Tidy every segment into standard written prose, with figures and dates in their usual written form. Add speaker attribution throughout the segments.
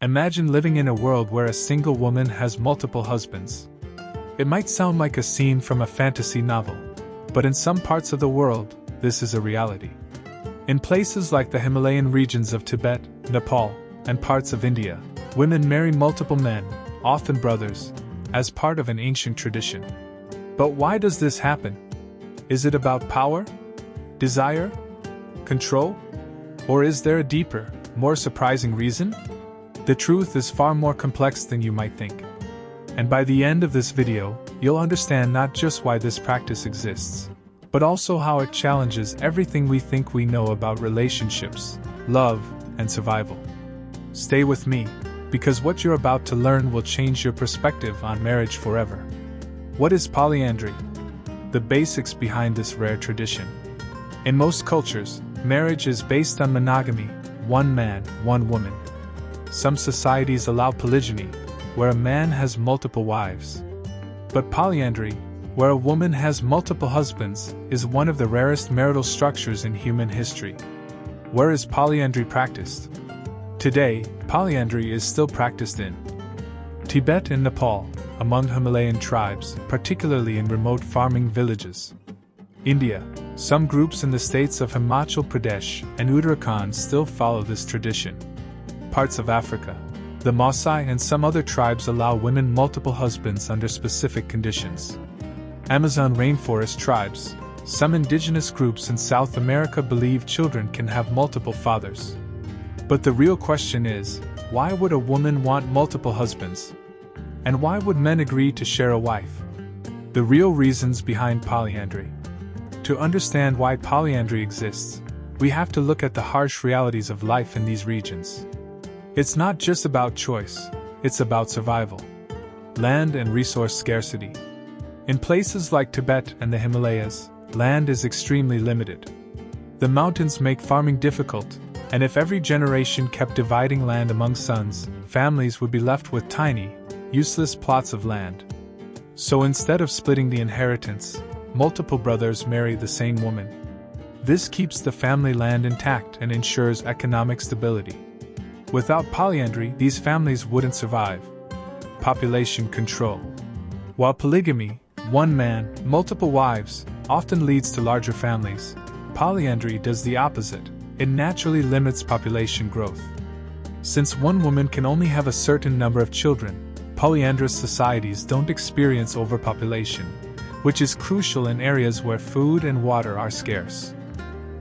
Speaker 1: Imagine living in a world where a single woman has multiple husbands. It might sound like a scene from a fantasy novel, but in some parts of the world, this is a reality. In places like the Himalayan regions of Tibet, Nepal, and parts of India, women marry multiple men, often brothers, as part of an ancient tradition. But why does this happen? Is it about power? Desire? Control? Or is there a deeper, more surprising reason? The truth is far more complex than you might think. And by the end of this video, you'll understand not just why this practice exists, but also how it challenges everything we think we know about relationships, love, and survival. Stay with me, because what you're about to learn will change your perspective on marriage forever. What is polyandry? The basics behind this rare tradition. In most cultures, marriage is based on monogamy, one man, one woman. Some societies allow polygyny, where a man has multiple wives. But polyandry, where a woman has multiple husbands, is one of the rarest marital structures in human history. Where is polyandry practiced? Today, polyandry is still practiced in Tibet and Nepal, among Himalayan tribes, particularly in remote farming villages. India, some groups in the states of Himachal Pradesh and Uttarakhand still follow this tradition. Parts of Africa, the Maasai and some other tribes allow women multiple husbands under specific conditions. Amazon rainforest tribes, some indigenous groups in South America believe children can have multiple fathers. But the real question is, why would a woman want multiple husbands? And why would men agree to share a wife? The real reasons behind polyandry. To understand why polyandry exists, we have to look at the harsh realities of life in these regions. It's not just about choice, it's about survival. Land and resource scarcity. In places like Tibet and the Himalayas, land is extremely limited. The mountains make farming difficult, and if every generation kept dividing land among sons, families would be left with tiny, useless plots of land. So instead of splitting the inheritance, multiple brothers marry the same woman. This keeps the family land intact and ensures economic stability. Without polyandry, these families wouldn't survive. Population control. While polygamy, one man, multiple wives, often leads to larger families, polyandry does the opposite. It naturally limits population growth. Since one woman can only have a certain number of children, polyandrous societies don't experience overpopulation, which is crucial in areas where food and water are scarce.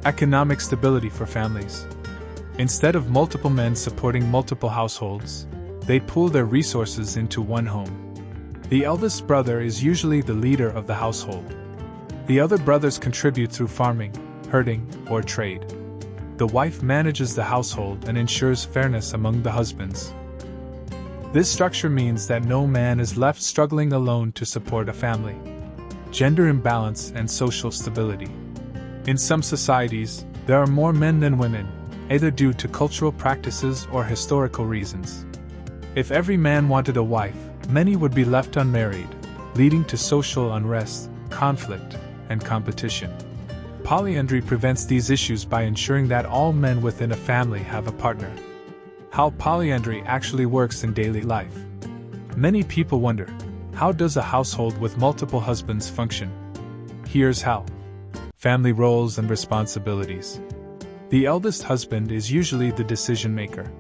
Speaker 1: Economic stability for families. Instead of multiple men supporting multiple households, they pool their resources into one home. The eldest brother is usually the leader of the household. The other brothers contribute through farming, herding, or trade. The wife manages the household and ensures fairness among the husbands. This structure means that no man is left struggling alone to support a family. Gender imbalance and social stability. In some societies, there are more men than women, either due to cultural practices or historical reasons. If every man wanted a wife, many would be left unmarried, leading to social unrest, conflict, and competition. Polyandry prevents these issues by ensuring that all men within a family have a partner. How polyandry actually works in daily life. Many people wonder, how does a household with multiple husbands function? Here's how. Family roles and responsibilities. The eldest husband is usually the decision maker.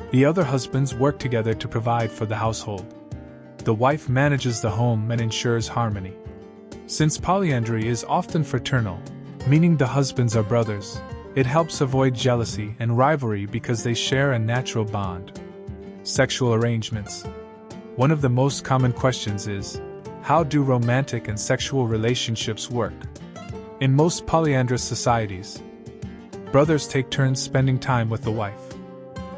Speaker 1: The other husbands work together to provide for the household. The wife manages the home and ensures harmony. Since polyandry is often fraternal, meaning the husbands are brothers, it helps avoid jealousy and rivalry because they share a natural bond. Sexual arrangements. One of the most common questions is, how do romantic and sexual relationships work? In most polyandrous societies, brothers take turns spending time with the wife.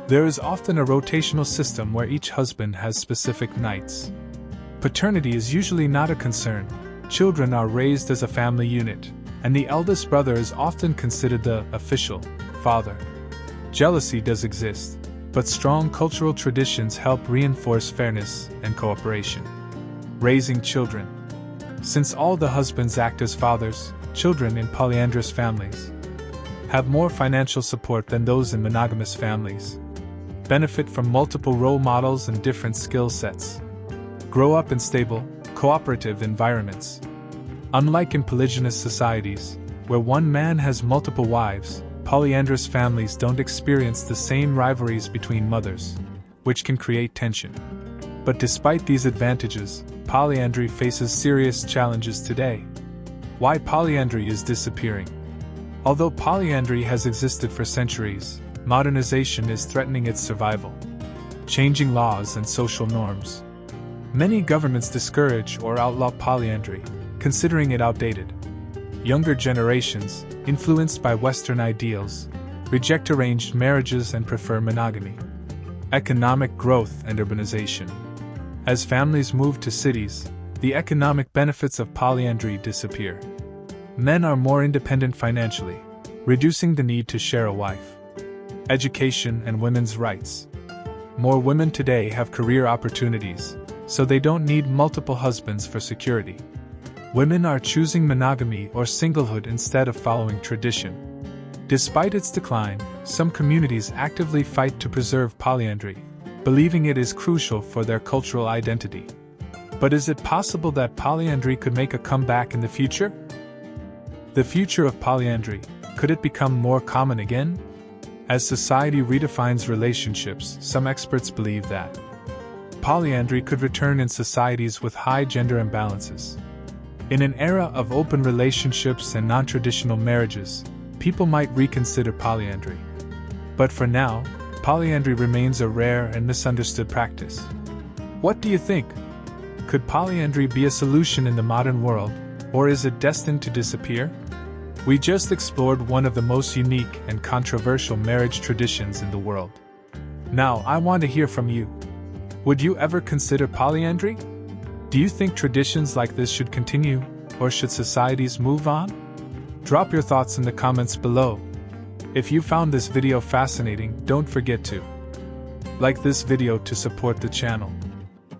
Speaker 1: There is often a rotational system where each husband has specific nights. Paternity is usually not a concern. Children are raised as a family unit, and the eldest brother is often considered the official father. Jealousy does exist, but strong cultural traditions help reinforce fairness and cooperation. Raising children. Since all the husbands act as fathers, children in polyandrous families have more financial support than those in monogamous families. benefit from multiple role models and different skill sets, grow up in stable, cooperative environments. Unlike in polygynous societies, where one man has multiple wives, polyandrous families don't experience the same rivalries between mothers, which can create tension. But despite these advantages, polyandry faces serious challenges today. Why polyandry is disappearing? Although polyandry has existed for centuries, modernization is threatening its survival. Changing laws and social norms. Many governments discourage or outlaw polyandry, considering it outdated. Younger generations, influenced by Western ideals, reject arranged marriages and prefer monogamy. Economic growth and urbanization. As families move to cities, the economic benefits of polyandry disappear. Men are more independent financially, reducing the need to share a wife. Education and women's rights. More women today have career opportunities, so they don't need multiple husbands for security. Women are choosing monogamy or singlehood instead of following tradition. Despite its decline, some communities actively fight to preserve polyandry, believing it is crucial for their cultural identity. But is it possible that polyandry could make a comeback in the future? The future of polyandry, could it become more common again? As society redefines relationships, some experts believe that polyandry could return in societies with high gender imbalances. In an era of open relationships and non-traditional marriages, people might reconsider polyandry. But for now, polyandry remains a rare and misunderstood practice. What do you think? Could polyandry be a solution in the modern world, or is it destined to disappear? We just explored one of the most unique and controversial marriage traditions in the world. Now, I want to hear from you. Would you ever consider polyandry? Do you think traditions like this should continue, or should societies move on? Drop your thoughts in the comments below. If you found this video fascinating, don't forget to like this video to support the channel.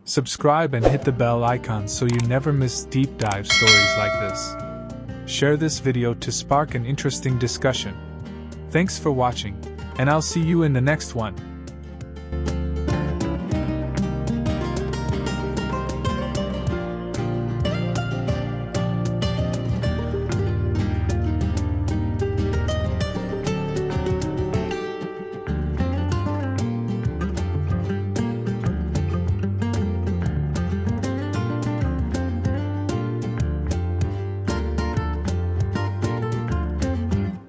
Speaker 1: Subscribe and hit the bell icon so you never miss deep dive stories like this. Share this video to spark an interesting discussion. Thanks for watching, and I'll see you in the next one.